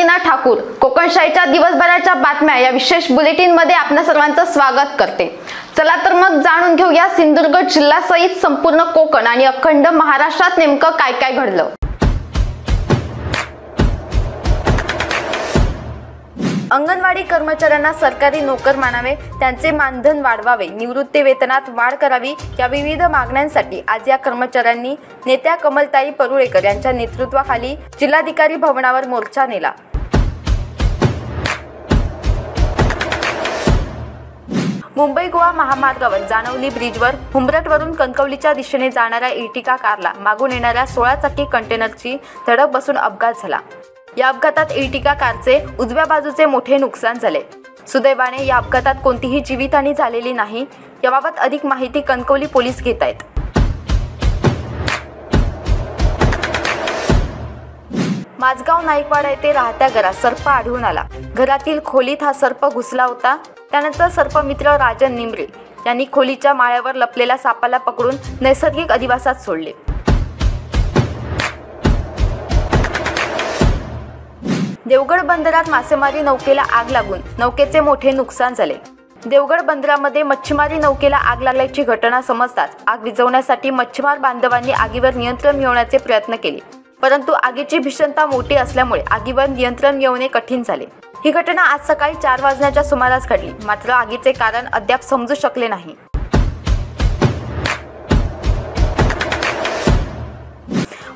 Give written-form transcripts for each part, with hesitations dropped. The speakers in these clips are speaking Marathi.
कॅटरीना ठाकूर कोकणशाहीच्या दिवसभराच्या बातम्या या विशेष बुलेटिन मध्ये आपल्या सर्वांचं स्वागत करते। चला तर मग जाणून घेऊया सिंधुदुर्ग जिल्ह्यासहित संपूर्ण कोकण आणि अखंड महाराष्ट्रात नेमकं काय काय घडलं। अंगणवाडी कर्मचाऱ्यांना सरकारी नोकर मानावे, त्यांचे मानधन वाढवावे, निवृत्ती वेतनात वाढ करावी या विविध मागण्यांसाठी आज या कर्मचाऱ्यांनी नेत्या कमलताई परुळेकर यांच्या नेतृत्वाखाली जिल्हाधिकारी भवनावर मोर्चा नेला। मुंबई गोवा महामार्गावर जानवली ब्रिजवर हुंबरटवरून कणकवलीच्या दिशेने जाणाऱ्या इर्टिगा कारला मागून येणाऱ्या 16 चाकी कंटेनरची धडक बसून अपघात झाला। या अपघातात इर्टिगा कारचे उजव्या बाजूचे मोठे नुकसान झाले। सुदैवाने या अपघातात कोणतीही जीवितहानी झालेली नाही। याबाबत अधिक माहिती कणकवली पोलीस घेत आहेत। माझगाव नाईकवाडा येथे राहत्या घरात सर्प आढळून आला। घरातील खोलीत हा सर्प घुसला होता। त्यानंतर सर्पमित्र राजन निमरे यांनी खोलीच्या माळ्यावर लपलेल्या सापाला पकडून नैसर्गिक अधिवासात सोडले। देवगड बंदरात मासेमारी नौकेला आग लागून नौकेचे मोठे नुकसान झाले। देवगड बंदरामध्ये मच्छीमारी नौकेला आग लागल्याची घटना समजताच आग विझवण्यासाठी मच्छीमार बांधवांनी आगीवर नियंत्रण मिळवण्याचे प्रयत्न केले, परंतु आगीची भीषणता मोठी असल्यामुळे आगीवर नियंत्रण मिळवणे कठीण झाले। ही घटना आज सकाळी 4 वाजण्याच्या सुमारास घडली, मात्र आगीचे कारण अद्याप समजू शकले नाही।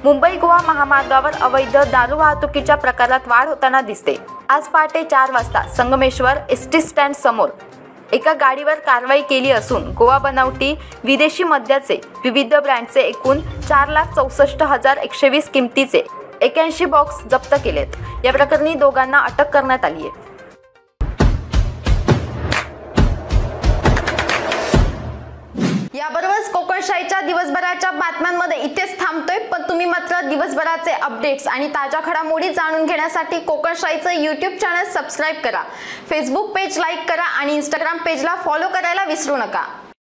मुंबई गोवा महामार्गावर अवैध दारू वाहतुकीच्या प्रकारात वाढ होताना दिसते। आज पहाटे 4 वाजता संगमेश्वर एसटी स्टँड समोर एका गाडीवर कारवाई केली असून गोवा बनावटी विदेशी मद्याचे विविध ब्रँडचे एकूण 4,64,120 किमतीचे 81 बॉक्स जप्त केलेत। या प्रकरणी दोघांना अटक करण्यात आली आहे। याबरोबरच कोकणशाहीच्या दिवसभराच्या बातम्यांमध्ये इथेच थांबतोय, पण तुम्ही मात्र दिवसभराचे अपडेट्स आणि ताज्या घडामोडी जाणून घेण्यासाठी कोकणशाहीचं YouTube चॅनल सबस्क्राइब करा, फेसबुक पेज लाईक करा आणि Instagram पेजला फॉलो करायला विसरू नका।